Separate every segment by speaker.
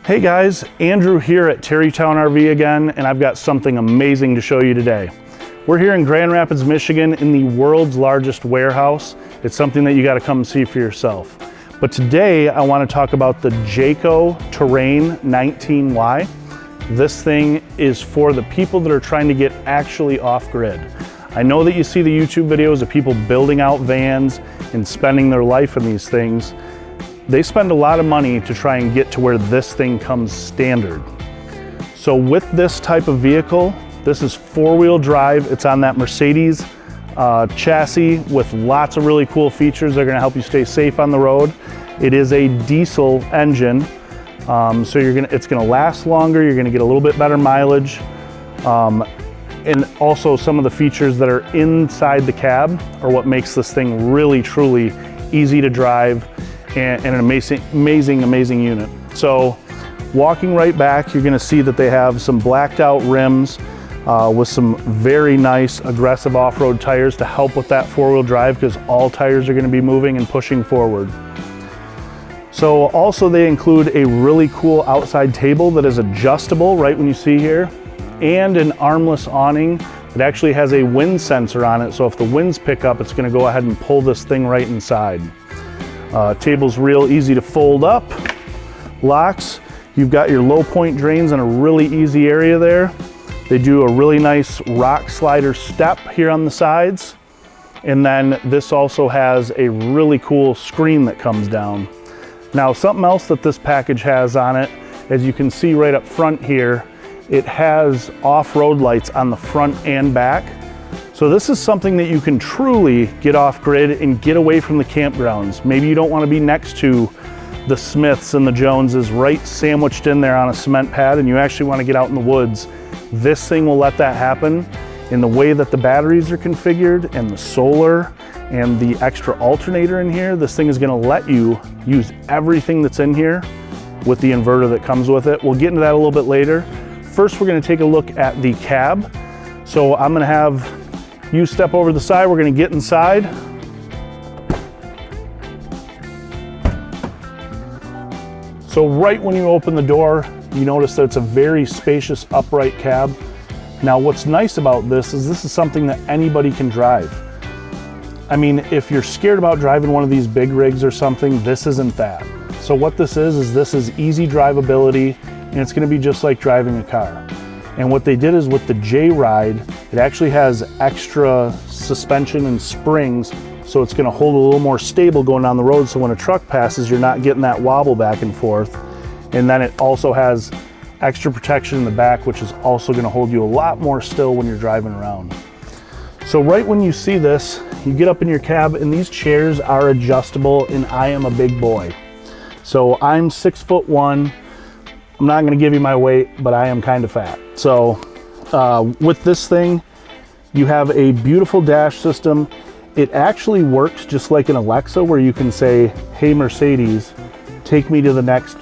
Speaker 1: Hey guys, Andrew here at TerryTown RV again, and I've got something amazing to show you today. We're here in Grand Rapids, Michigan in the world's largest warehouse. It's something that you gotta come see for yourself. But today I wanna talk about the Jayco Terrain 19Y. This thing is for the people that are trying to get actually off-grid. I know that you see the YouTube videos of people building out vans and spending their life in these things. They spend a lot of money to try and get to where this thing comes standard. So with this type of vehicle, this is four-wheel drive. It's on that Mercedes chassis with lots of really cool features that are gonna help you stay safe on the road. It is a diesel engine, so it's gonna last longer. You're gonna get a little bit better mileage. And also some of the features that are inside the cab are what makes this thing really, truly easy to drive and an amazing unit. So walking right back, you're gonna see that they have some blacked out rims with some very nice aggressive off-road tires to help with that four-wheel drive, because all tires are gonna be moving and pushing forward. So also they include a really cool outside table that is adjustable, right when you see here, and an armless awning that actually has a wind sensor on it. So if the winds pick up, it's gonna go ahead and pull this thing right inside. Table's real easy to fold up, locks. You've got your low point drains in a really easy area there. They do a really nice rock slider step here on the sides. And then this also has a really cool screen that comes down. Now, something else that this package has on it, as you can see right up front here, it has off-road lights on the front and back. So this is something that you can truly get off grid and get away from the campgrounds. Maybe you don't want to be next to the Smiths and the Joneses right sandwiched in there on a cement pad, and you actually want to get out in the woods. This thing will let that happen. In the way that the batteries are configured and the solar and the extra alternator in here, this thing is going to let you use everything that's in here with the inverter that comes with it. We'll get into that a little bit later. First, we're going to take a look at the cab. So I'm going to have you step over the side. We're going to get inside. So right when you open the door, you notice that it's a very spacious upright cab. Now what's nice about this is something that anybody can drive. I mean, if you're scared about driving one of these big rigs or something, this isn't that. So what this is easy drivability, and it's going to be just like driving a car. And what they did is with the J-Ride, it actually has extra suspension and springs, so it's going to hold a little more stable going down the road, so when a truck passes, you're not getting that wobble back and forth. And then it also has extra protection in the back, which is also going to hold you a lot more still when you're driving around. So right when you see this, you get up in your cab, and these chairs are adjustable, and I am a big boy. So I'm 6'1". I'm not going to give you my weight, but I am kind of fat. So with this thing, you have a beautiful dash system. It actually works just like an Alexa, where you can say, "Hey Mercedes, take me to the next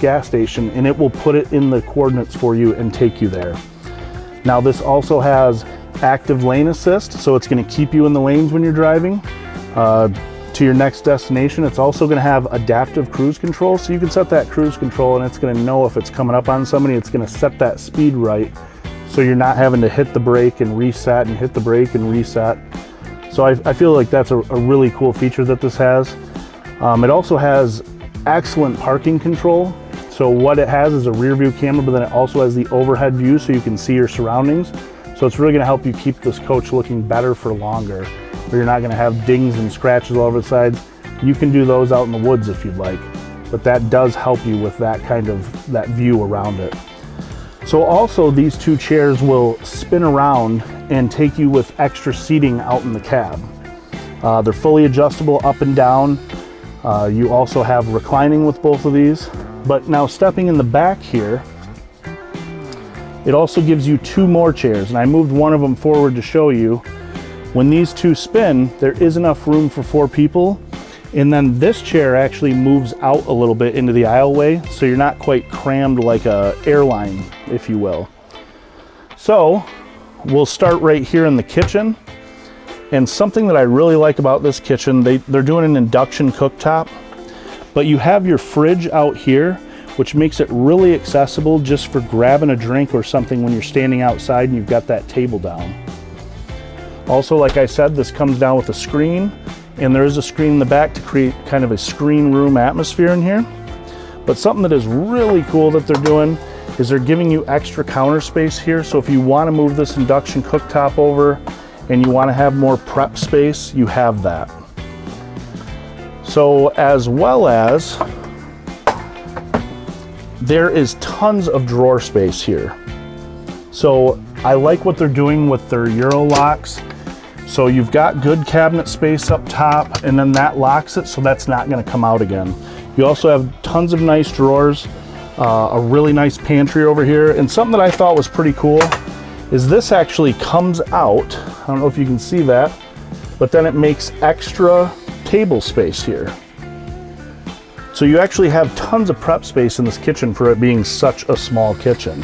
Speaker 1: gas station," and it will put it in the coordinates for you and take you there. Now this also has active lane assist, so it's going to keep you in the lanes when you're driving to your next destination. It's also going to have adaptive cruise control, so you can set that cruise control and it's going to know if it's coming up on somebody. It's going to set that speed right, so you're not having to hit the brake and reset and hit the brake and reset. So I feel like that's a really cool feature that this has. It also has excellent parking control. So what it has is a rear view camera, but then it also has the overhead view, so you can see your surroundings. So it's really going to help you keep this coach looking better for longer, where you're not going to have dings and scratches all over the sides. You can do those out in the woods if you'd like, but that does help you with that view around it. So also these two chairs will spin around and take you with extra seating out in the cab. They're fully adjustable up and down. You also have reclining with both of these. But now stepping in the back here, it also gives you two more chairs, and I moved one of them forward to show you. When these two spin, there is enough room for 4 people, and then this chair actually moves out a little bit into the aisleway, so you're not quite crammed like a airline, if you will. So we'll start right here in the kitchen. And something that I really like about this kitchen, they're doing an induction cooktop, But you have your fridge out here, which makes it really accessible just for grabbing a drink or something when you're standing outside and you've got that table down. Also, like I said, this comes down with a screen, and there is a screen in the back to create kind of a screen room atmosphere in here. But something that is really cool that they're doing is they're giving you extra counter space here. So if you want to move this induction cooktop over and you want to have more prep space, you have that. So as well as there is tons of drawer space here. So I like what they're doing with their Euro locks. So you've got good cabinet space up top, and then that locks it so that's not going to come out again. You also have tons of nice drawers, a really nice pantry over here, and something that I thought was pretty cool is this actually comes out. I don't know if you can see that, but then it makes extra table space here. So you actually have tons of prep space in this kitchen for it being such a small kitchen.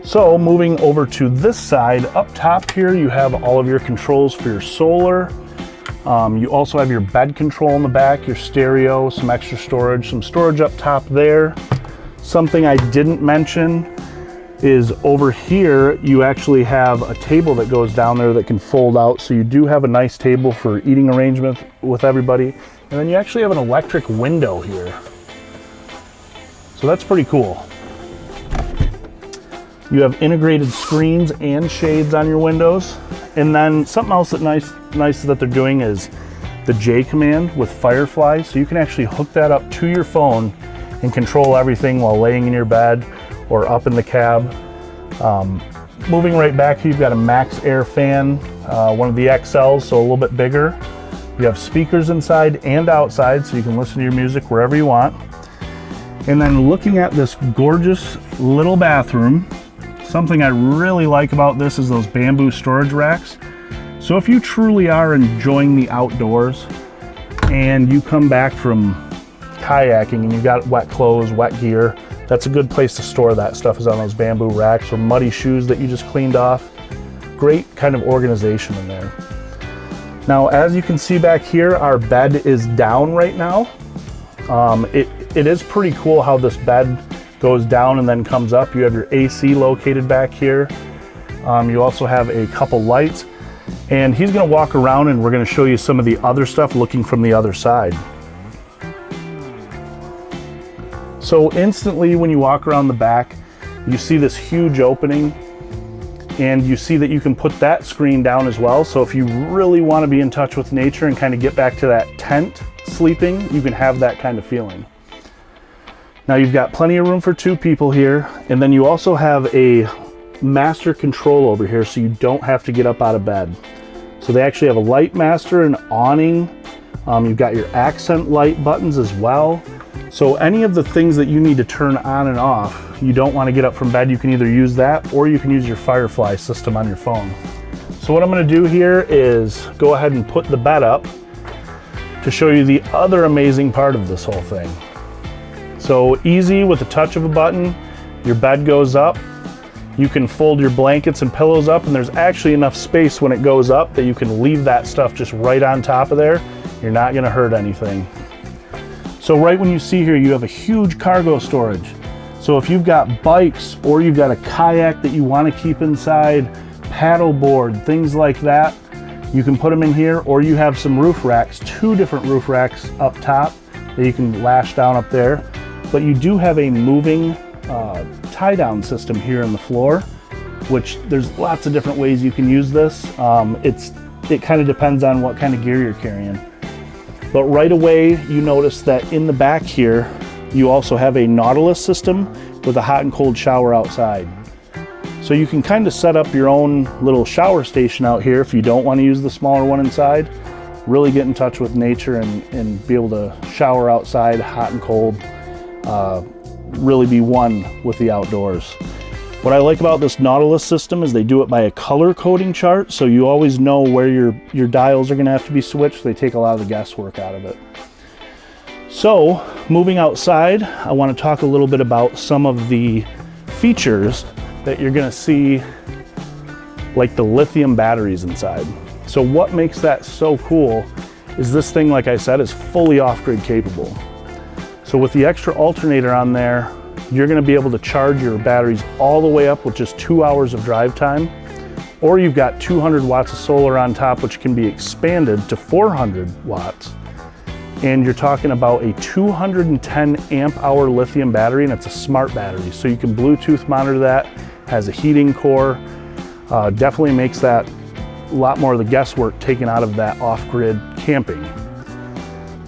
Speaker 1: So moving over to this side, up top here, you have all of your controls for your solar. You also have your bed control in the back, your stereo, some extra storage, some storage up top there. Something I didn't mention is over here, you actually have a table that goes down there that can fold out. So you do have a nice table for eating arrangement with everybody. And then you actually have an electric window here. So that's pretty cool. You have integrated screens and shades on your windows. And then something else that's nice that they're doing is the J command with Firefly. So you can actually hook that up to your phone and control everything while laying in your bed or up in the cab. Moving right back here, you've got a Max Air fan, one of the XLs, so a little bit bigger. You have speakers inside and outside, so you can listen to your music wherever you want. And then looking at this gorgeous little bathroom, something I really like about this is those bamboo storage racks. So if you truly are enjoying the outdoors and you come back from kayaking and you got wet clothes, wet gear, that's a good place to store that stuff, is on those bamboo racks, or muddy shoes that you just cleaned off. Great kind of organization in there. Now, as you can see back here, our bed is down right now. It is pretty cool how this bed goes down and then comes up. You have your AC located back here. You also have a couple lights, and he's gonna walk around and we're gonna show you some of the other stuff looking from the other side. So instantly when you walk around the back, you see this huge opening, and you see that you can put that screen down as well. So if you really want to be in touch with nature and kind of get back to that tent sleeping, you can have that kind of feeling. Now you've got plenty of room for 2 people here, and then you also have a master control over here, so you don't have to get up out of bed. So they actually have a light master, an awning. You've got your accent light buttons as well. So any of the things that you need to turn on and off, you don't want to get up from bed, you can either use that or you can use your Firefly system on your phone. So what I'm going to do here is go ahead and put the bed up to show you the other amazing part of this whole thing. So easy, with a touch of a button, your bed goes up. You can fold your blankets and pillows up, and there's actually enough space when it goes up that you can leave that stuff just right on top of there. You're not going to hurt anything. So right when you see here, you have a huge cargo storage. So if you've got bikes or you've got a kayak that you want to keep inside, paddle board, things like that, you can put them in here, or you have some roof racks, 2 different roof racks up top that you can lash down up there. But you do have a moving tie down system here in the floor, which there's lots of different ways you can use this. It kind of depends on what kind of gear you're carrying. But right away, you notice that in the back here, you also have a Nautilus system with a hot and cold shower outside. So you can kind of set up your own little shower station out here if you don't want to use the smaller one inside. Really get in touch with nature and be able to shower outside, hot and cold. Really be one with the outdoors. What I like about this Nautilus system is they do it by a color coding chart, so you always know where your dials are going to have to be switched. They take a lot of the guesswork out of it. So moving outside, I want to talk a little bit about some of the features that you're going to see, like the lithium batteries inside. So what makes that so cool is this thing, like I said, is fully off-grid capable. So with the extra alternator on there, you're gonna be able to charge your batteries all the way up with just 2 hours of drive time, or you've got 200 watts of solar on top, which can be expanded to 400 watts. And you're talking about a 210 amp hour lithium battery, and it's a smart battery. So you can Bluetooth monitor that, has a heating core, definitely makes that a lot more of the guesswork taken out of that off-grid camping.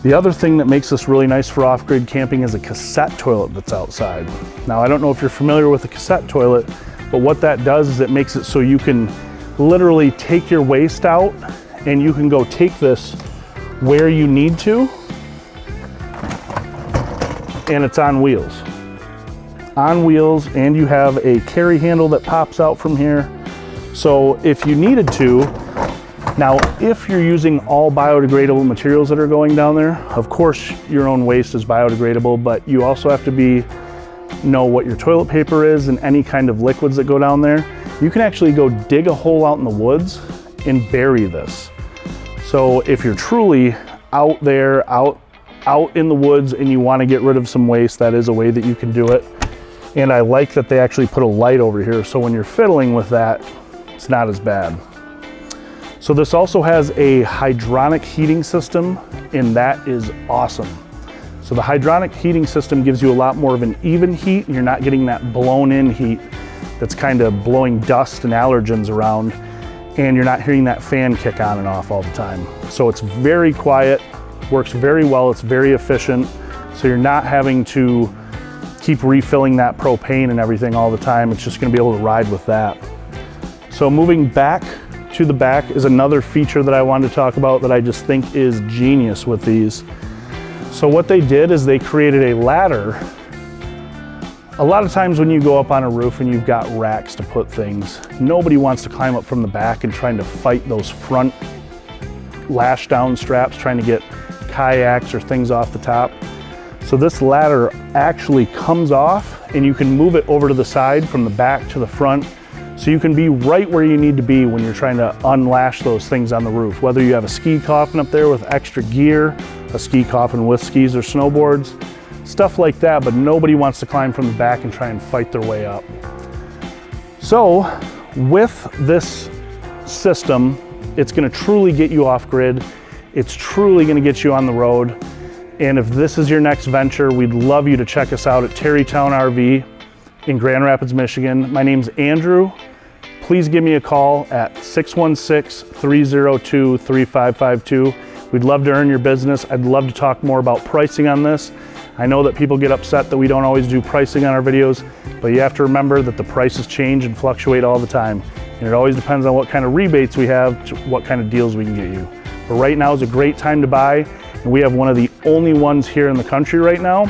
Speaker 1: The other thing that makes this really nice for off-grid camping is a cassette toilet that's outside. Now, I don't know if you're familiar with a cassette toilet, but what that does is it makes it so you can literally take your waste out and you can go take this where you need to, and it's on wheels. On wheels, and you have a carry handle that pops out from here. So if you needed to, now if you're using all biodegradable materials that are going down there, of course your own waste is biodegradable, but you also have to know what your toilet paper is and any kind of liquids that go down there. You can actually go dig a hole out in the woods and bury this. So if you're truly out there, out in the woods and you want to get rid of some waste, that is a way that you can do it. And I like that they actually put a light over here, so when you're fiddling with that, it's not as bad. So this also has a hydronic heating system, and that is awesome. So the hydronic heating system gives you a lot more of an even heat, and you're not getting that blown in heat that's kind of blowing dust and allergens around, and you're not hearing that fan kick on and off all the time. So it's very quiet, works very well, it's very efficient, so you're not having to keep refilling that propane and everything all the time. It's just gonna be able to ride with that. So moving back to the back is another feature that I wanted to talk about that I just think is genius with these. So what they did is they created a ladder. A lot of times when you go up on a roof and you've got racks to put things, nobody wants to climb up from the back and trying to fight those front lash down straps, trying to get kayaks or things off the top. So this ladder actually comes off and you can move it over to the side from the back to the front. So you can be right where you need to be when you're trying to unlash those things on the roof. Whether you have a ski coffin up there with extra gear, a ski coffin with skis or snowboards, stuff like that, but nobody wants to climb from the back and try and fight their way up. So with this system, it's gonna truly get you off grid. It's truly gonna get you on the road. And if this is your next venture, we'd love you to check us out at TerryTown RV in Grand Rapids, Michigan. My name's Andrew. Please give me a call at 616-302-3552. We'd love to earn your business. I'd love to talk more about pricing on this. I know that people get upset that we don't always do pricing on our videos, but you have to remember that the prices change and fluctuate all the time. And it always depends on what kind of rebates we have, to what kind of deals we can get you. But right now is a great time to buy. And we have one of the only ones here in the country right now.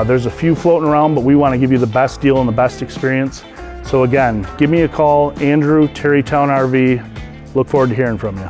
Speaker 1: There's a few floating around, but we want to give you the best deal and the best experience. So again, give me a call, Andrew, TerryTown RV. Look forward to hearing from you.